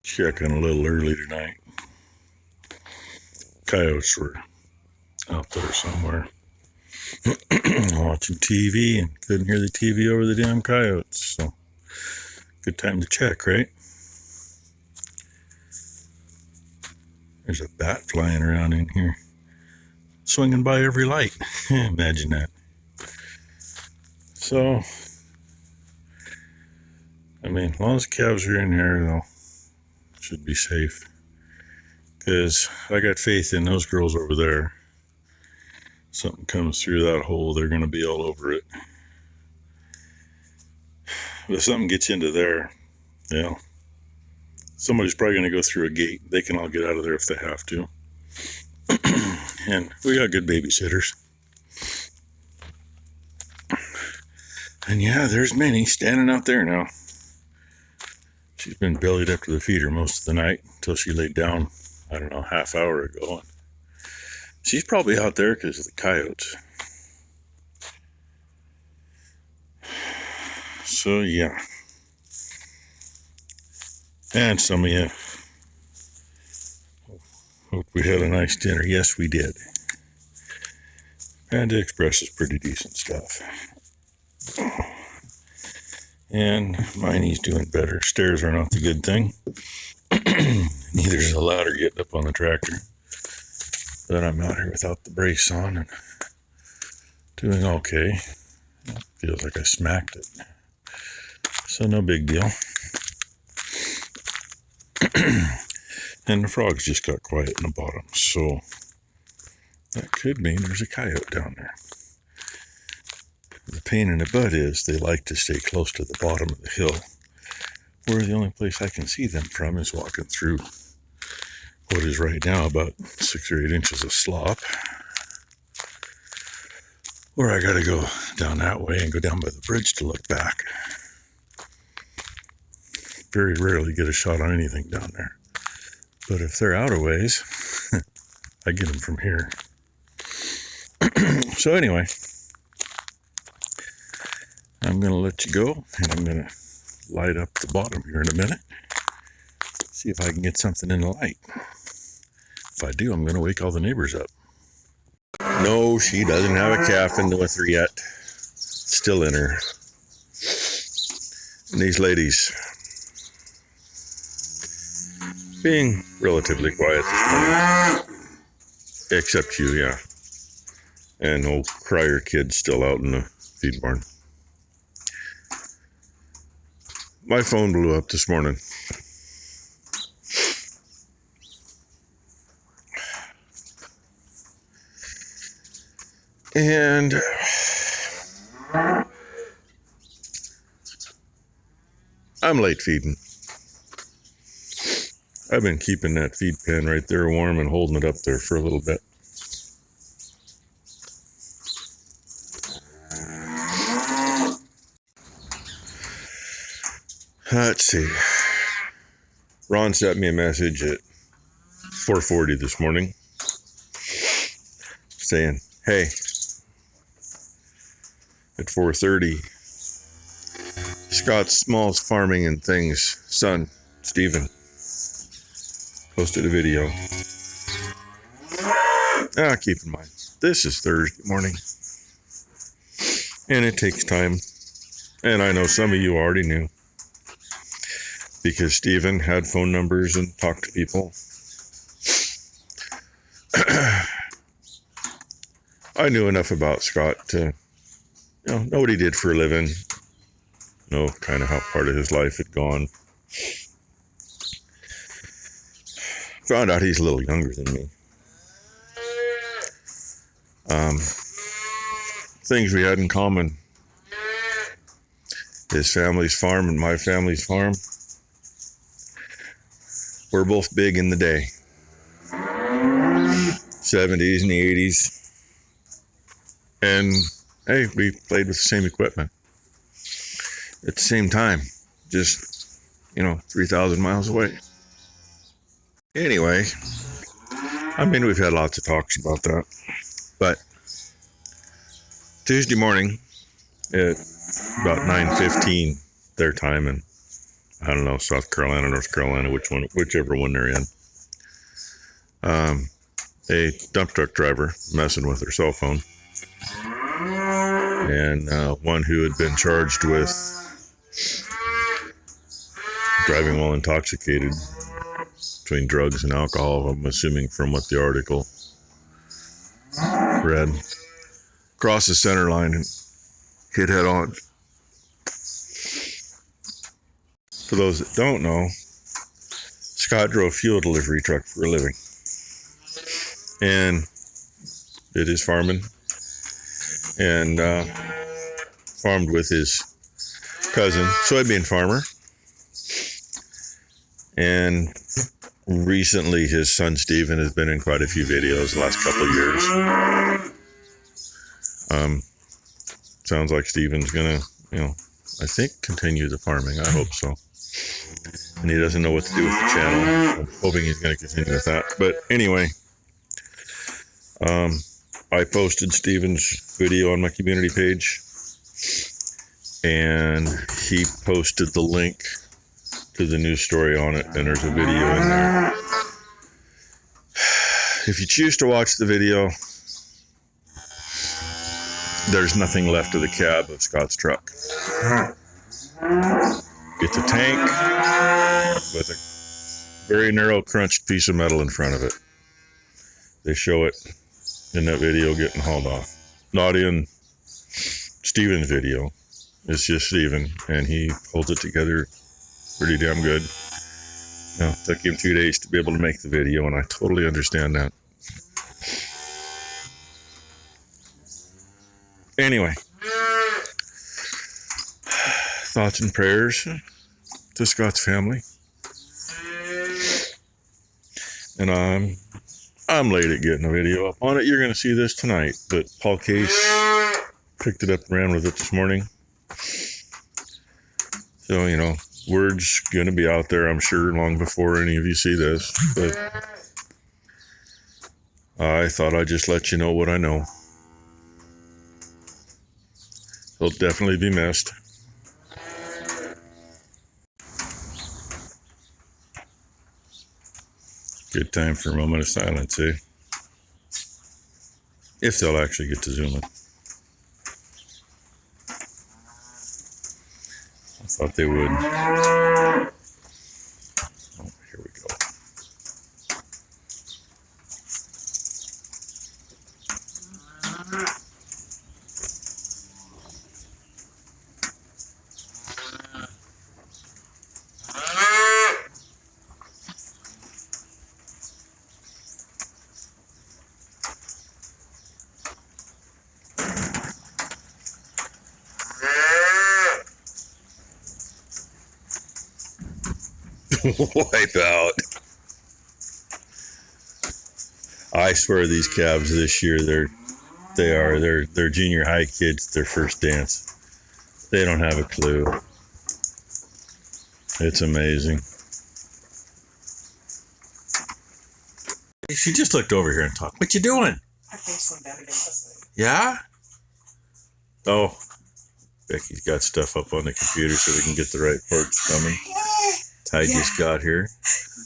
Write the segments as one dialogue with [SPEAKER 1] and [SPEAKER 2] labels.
[SPEAKER 1] Checking a little early tonight. Coyotes were out there somewhere watching TV and couldn't hear the TV over the damn coyotes. So, good time to check, right? There's a bat flying around in here, swinging by every light. Imagine that. So, I mean, as long as the calves are in here, though, should be safe. Because I got faith in those girls over there. Something comes through that hole, they're going to be all over it. But if something gets into there, yeah, somebody's probably going to go through a gate. They can all get out of there if they have to. And we got good babysitters. And yeah, there's Minnie standing out there now. She's been bellied up to the feeder most of the night until she laid down, I don't know, half hour ago. She's probably out there because of the coyotes. So yeah. And some of you hope we had a nice dinner. Yes, we did. Panda Express is pretty decent stuff. And Miney's doing better. Stairs are not the good thing. Neither is the ladder getting up on the tractor. But I'm out here without the brace on and doing okay. Feels like I smacked it. So no big deal. And the frogs just got quiet in the bottom. So that could mean there's a coyote down there. The pain in the butt is they like to stay close to the bottom of the hill, where the only place I can see them from is walking through what is right now about 6 or 8 inches of slop. Or I gotta go down that way and go down by the bridge to look back. Very rarely get a shot on anything down there. But if they're out of ways, I get them from here. So anyway, I'm going to let you go, and I'm going to light up the bottom here in a minute. See if I can get something in the light. If I do, I'm going to wake all the neighbors up. No, she doesn't have a calf in with her yet. Still in her. And these ladies being relatively quiet this morning. Except you, yeah. And old Crier kid's still out in the feed barn. My phone blew up this morning. And I'm late feeding. I've been keeping that feed pen right there warm and holding it up there for a little bit. Let's see. Ron sent me a message at 4:40 this morning saying, hey, at 4:30, Scott's Smalls Farming and Things son, Stephen, posted a video. Keep in mind, this is Thursday morning, and it takes time, and I know some of you already knew, because Stephen had phone numbers and talked to people. I knew enough about Scott to know what he did for a living, know kind of how part of his life had gone. Found out he's a little younger than me. Things we had in common. His family's farm and my family's farm. We're both big in the day. 70s and the 80s. And hey, we played with the same equipment at the same time, just 3,000 miles away. Anyway, I mean, we've had lots of talks about that, but Tuesday morning at about 9:15 their time, and I don't know, South Carolina, North Carolina, whichever one they're in. A dump truck driver messing with her cell phone, and one who had been charged with driving while intoxicated, between drugs and alcohol, I'm assuming from what the article read. Crossed the center line and hit head on. For those that don't know, Scott drove a fuel delivery truck for a living. And did his farming and farmed with his cousin, soybean farmer. And recently his son Steven has been in quite a few videos the last couple of years. Sounds like Steven's gonna, I think continue the farming. I hope so. And he doesn't know what to do with the channel. I'm hoping he's gonna continue with that. But anyway, I posted Steven's video on my community page, and he posted the link to the news story on it, and there's a video in there. If you choose to watch the video, there's nothing left of the cab of Scott's truck. It's a tank with a very narrow crunched piece of metal in front of it. They show it in that video getting hauled off. Not in Steven's video. It's just Steven, and he holds it together pretty damn good. It took him 2 days to be able to make the video, and I totally understand that. Anyway, thoughts and prayers to Scott's family. And I'm late at getting a video up on it. You're going to see this tonight, but Paul Case picked it up and ran with it this morning. So, word's going to be out there, I'm sure, long before any of you see this. But I thought I'd just let you know what I know. He'll definitely be missed. Good time for a moment of silence, eh? If they'll actually get to zoom it. I thought they would. Oh, here we go. Wipe out. I swear these calves this year, they're junior high kids, their first dance. They don't have a clue. It's amazing. She just looked over here and talked. What you doing?
[SPEAKER 2] I think some bad again.
[SPEAKER 1] Yeah? Oh, Becky's got stuff up on the computer so we can get the right parts coming. Ty just got here.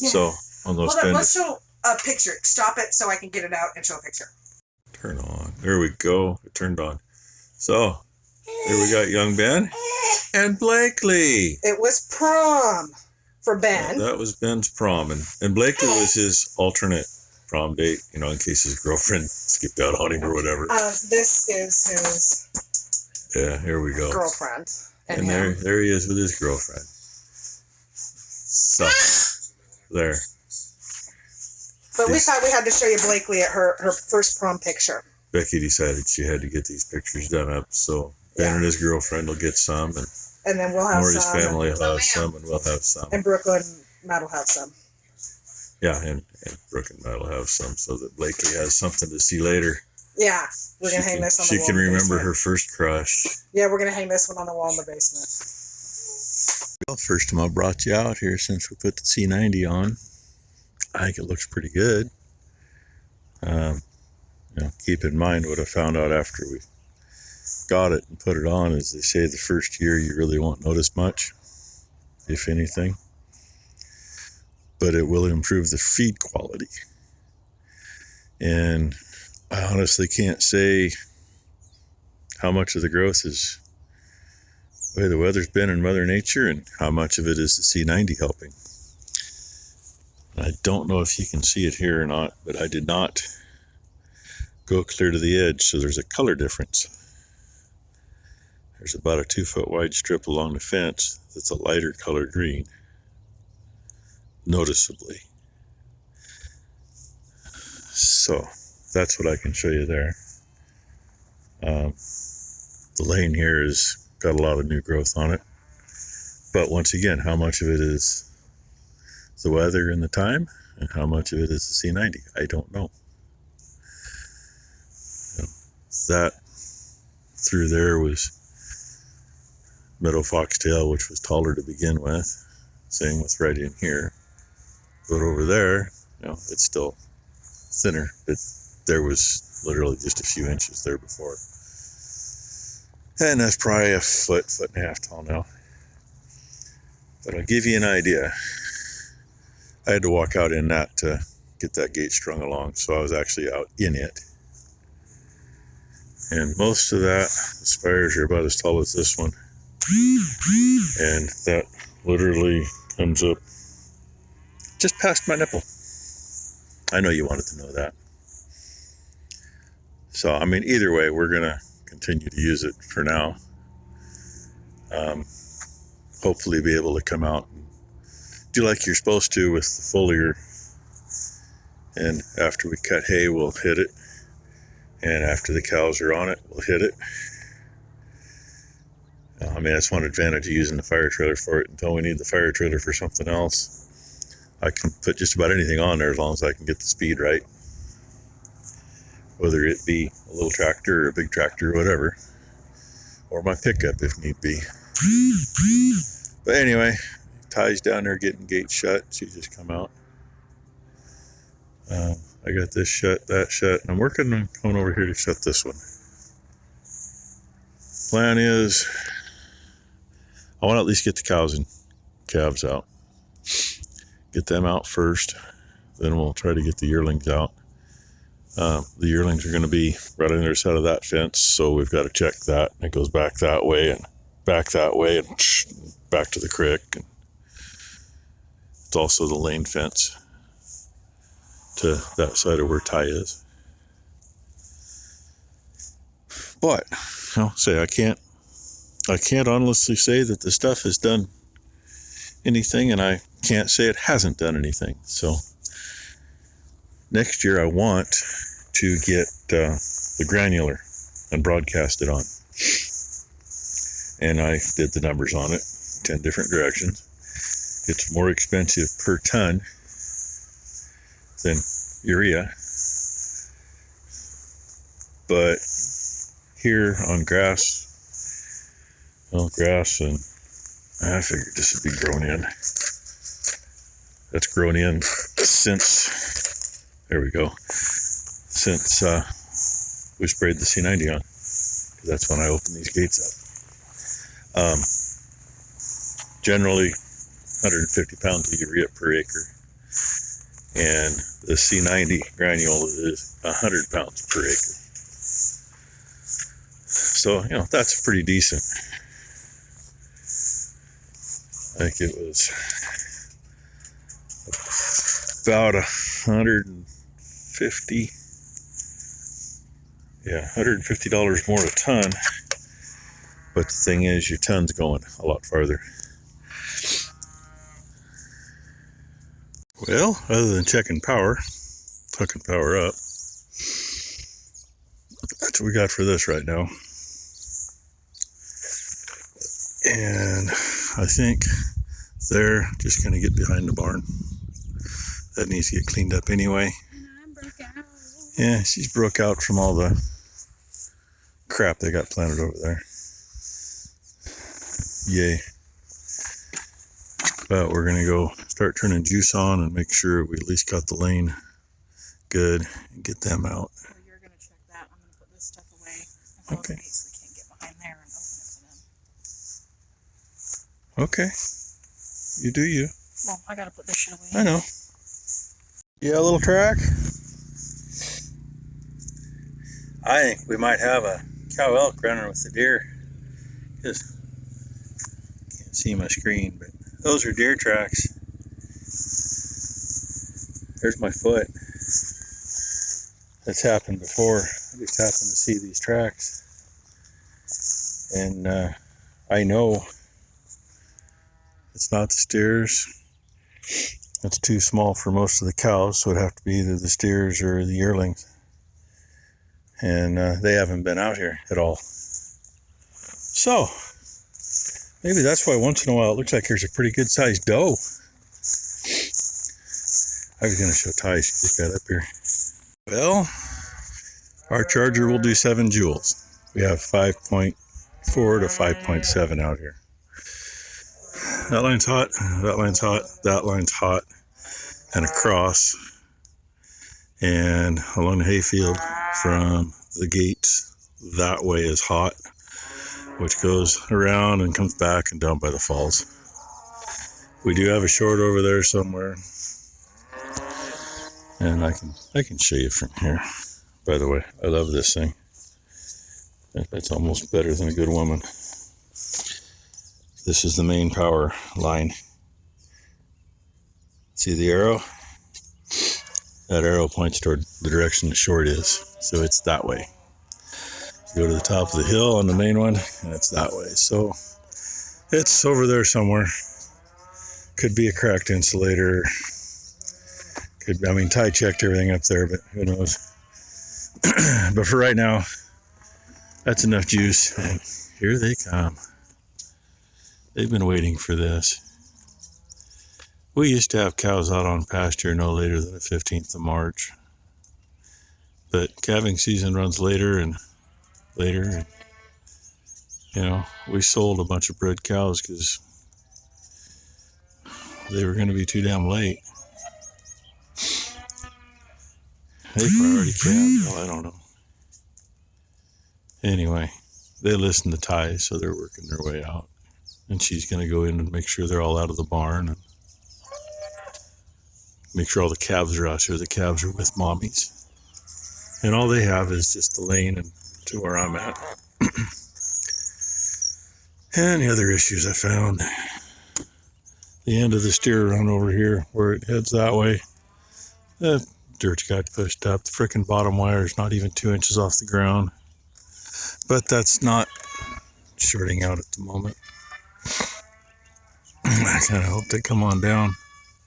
[SPEAKER 2] Yeah.
[SPEAKER 1] So I'll go spend
[SPEAKER 2] let's show a picture. Stop it so I can get it out and show a picture.
[SPEAKER 1] Turn on. There we go. It turned on. So here we got young Ben and Blakely.
[SPEAKER 2] It was prom for Ben.
[SPEAKER 1] That was Ben's prom, and Blakely was his alternate prom date, in case his girlfriend skipped out on him or whatever.
[SPEAKER 2] This is his
[SPEAKER 1] here we go.
[SPEAKER 2] Girlfriend.
[SPEAKER 1] And there he is with his girlfriend. So, there.
[SPEAKER 2] But we thought we had to show you Blakely at her first prom picture.
[SPEAKER 1] Becky decided she had to get these pictures done up, so Ben and his girlfriend will get some,
[SPEAKER 2] and then we'll have
[SPEAKER 1] Maury's
[SPEAKER 2] some.
[SPEAKER 1] family will have some, and we'll have some.
[SPEAKER 2] And Brooke and Matt will have some.
[SPEAKER 1] Yeah, and Brooke and Matt will have some, so that Blakely has something to see later.
[SPEAKER 2] Yeah, we're going to hang this on the wall.
[SPEAKER 1] She can remember her first crush.
[SPEAKER 2] Yeah, we're going to hang this one on the wall in the basement.
[SPEAKER 1] Well, first time I brought you out here since we put the C90 on. I think it looks pretty good. Keep in mind what I found out after we got it and put it on is they say the first year you really won't notice much. if anything. But it will improve the feed quality. And I honestly can't say how much of the growth is the way the weather's been in Mother Nature and how much of it is the C90 helping. I don't know if you can see it here or not, but I did not go clear to the edge, so there's a color difference. There's about a 2-foot wide strip along the fence that's a lighter color green, noticeably. So that's what I can show you there. The lane here has got a lot of new growth on it, but once again, how much of it is the weather and the time, and how much of it is the C90? I don't know. That through there was meadow foxtail, which was taller to begin with. Same with right in here. But over there, it's still thinner, but there was literally just a few inches there before. And that's probably a foot and a half tall now. But I'll give you an idea. I had to walk out in that to get that gate strung along, so I was actually out in it. And most of that, the spires are about as tall as this one. And that literally comes up just past my nipple. I know you wanted to know that. So, I mean, either way, we're going to continue to use it for now. Hopefully be able to come out and do like you're supposed to with the foliar. And after we cut hay, we'll hit it. And after the cows are on it, we'll hit it. I mean, that's one advantage of using the fire trailer for it. Until we need the fire trailer for something else, I can put just about anything on there as long as I can get the speed right. Whether it be a little tractor or a big tractor or whatever. Or my pickup if need be. But anyway, Ty's down there getting gates shut. She's just come out. I got this shut, that shut, and I'm working on coming over here to shut this one. Plan is, I want to at least get the cows and calves out. Get them out first, then we'll try to get the yearlings out. The yearlings are going to be right on the other side of that fence, so we've got to check that. And it goes back that way and back to the creek. And it's also the lane fence to that side of where Ty is. But I can't honestly say that the stuff has done anything, and I can't say it hasn't done anything. So next year I want to get the granular and broadcast it on. And I did the numbers on it, 10 different directions. It's more expensive per ton than urea. But here on grass and I figured this would be grown in. That's grown in since, there we go, since we sprayed the C90 on. That's when I opened these gates up. Generally 150 pounds of urea per acre. And the C90 granule is 100 pounds per acre. So, that's pretty decent. I think it was about $150 more a ton. But the thing is, your ton's going a lot farther. Well, other than checking power, hooking power up, that's what we got for this right now. And I think they're just going to get behind the barn. That needs to get cleaned up anyway. Yeah, she's broke out from all the crap they got planted over there. Yay. But we're going to go start turning juice on and make sure we at least got the lane good and get them out.
[SPEAKER 2] Well, you're going to check that. I'm going to put this stuff away. And
[SPEAKER 1] okay.
[SPEAKER 2] Gates, we can't get behind there and open it for them.
[SPEAKER 1] Okay. You do you.
[SPEAKER 2] Well, I gotta put this shit away.
[SPEAKER 1] I know. Yeah, a little track. I think we might have a cow elk running with the deer. Just can't see my screen, but those are deer tracks. There's my foot. That's happened before. I just happened to see these tracks. And I know it's not the steers. It's too small for most of the cows, so it'd have to be either the steers or the yearlings. And they haven't been out here at all. So, maybe that's why once in a while it looks like there's a pretty good sized doe. I was going to show Ty, she just got up here. Well, our charger will do 7 joules. We have 5.4 to 5.7 out here. That line's hot, that line's hot, that line's hot, and across. And along the hayfield from the gates, that way is hot, which goes around and comes back and down by the falls. We do have a short over there somewhere. And I can show you from here. By the way, I love this thing. That's almost better than a good woman. This is the main power line. See the arrow? That arrow points toward the direction the short is. So it's that way. You go to the top of the hill on the main one, and it's that way. So it's over there somewhere. Could be a cracked insulator. I mean, Ty checked everything up there, but who knows. But for right now, that's enough juice. And here they come. They've been waiting for this. We used to have cows out on pasture no later than the 15th of March. But calving season runs later and later. And, you know, we sold a bunch of bred cows because they were going to be too damn late. They priority calved. Well, I don't know. Anyway, they listen to Ty, so they're working their way out. And she's going to go in and make sure they're all out of the barn and make sure all the calves are out here. The calves are with mommies. And all they have is just the lane and to where I'm at. And the other issues I found. The end of the steer run over here where it heads that way. The dirt's got pushed up. The frickin' bottom wire is not even 2 inches off the ground. But that's not shorting out at the moment. I kind of hope they come on down.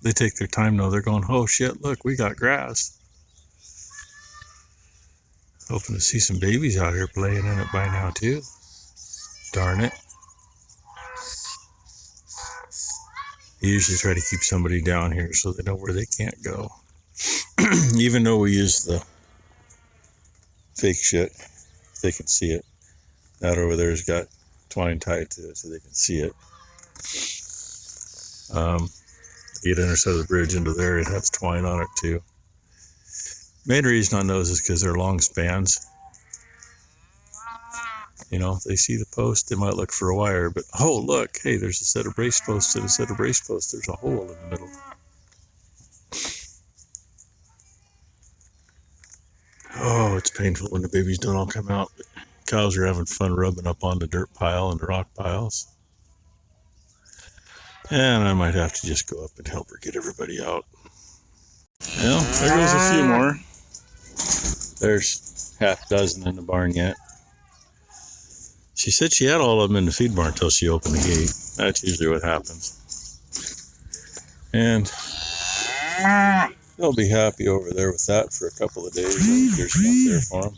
[SPEAKER 1] They take their time though. They're going, oh shit, look, we got grass. Hoping to see some babies out here playing in it by now too. Darn it. I usually try to keep somebody down here so they know where they can't go. Even though we use the fake shit, they can see it. That over there's got twine tied to it so they can see it. Get in or side of the bridge into there, it has twine on it too. Main reason on those is because they're long spans. You know, they see the post, they might look for a wire, but oh look, hey, there's a set of brace posts and a set of brace posts. There's a hole in the middle. Oh, it's painful when the babies don't all come out. But cows are having fun rubbing up on the dirt pile and the rock piles. And I might have to just go up and help her get everybody out. Well, there goes a few more. There's half a dozen in the barn yet. She said she had all of them in the feed barn until she opened the gate. That's usually what happens. And they'll be happy over there with that for a couple of days. There's enough there for them.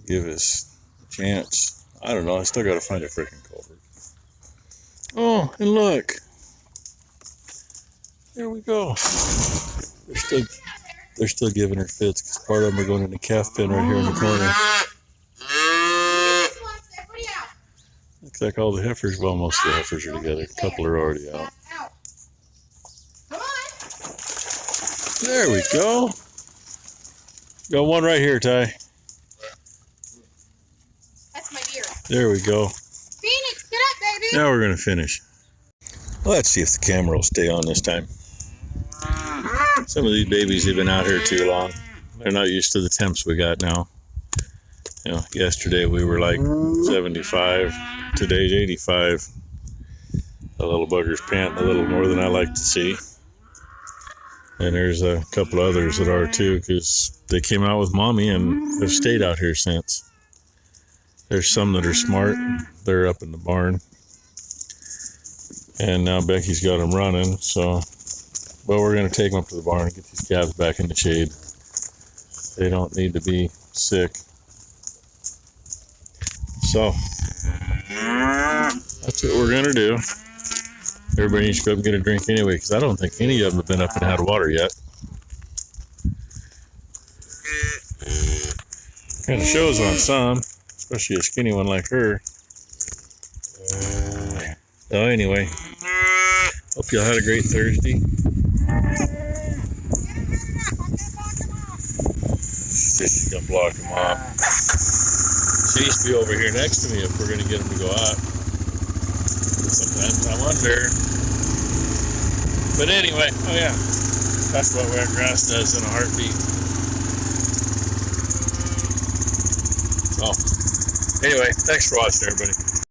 [SPEAKER 1] Give us a chance. I don't know. I still got to find a freaking culvert. Oh, and look. There we go. They're still giving her fits because part of them are going in the calf pen right here in the corner. Looks like all the heifers, well, most of the heifers are together. A couple are already out. There we go. Got one right here, Ty.
[SPEAKER 2] That's my deer.
[SPEAKER 1] There we go.
[SPEAKER 2] Phoenix, get up, baby.
[SPEAKER 1] Now we're going to finish. Let's see if the camera will stay on this time. Some of these babies have been out here too long. They're not used to the temps we got now. You know, yesterday we were like 75. Today's 85. The little bugger's panting a little more than I like to see. And there's a couple others that are too, because they came out with mommy and have stayed out here since. There's some that are smart. They're up in the barn. And now Becky's got them running, so... But we're going to take them up to the barn and get these calves back in the shade. They don't need to be sick. So, that's what we're going to do. Everybody needs to go up and get a drink anyway, because I don't think any of them have been up and had water yet. Kind of shows on some, especially a skinny one like her. So anyway, hope y'all had a great Thursday. She's gonna block them off. She used to be over here next to me if we're gonna get them to go out. Sometimes I wonder. But anyway, oh yeah, that's what wet grass does in a heartbeat. So anyway, thanks for watching, everybody.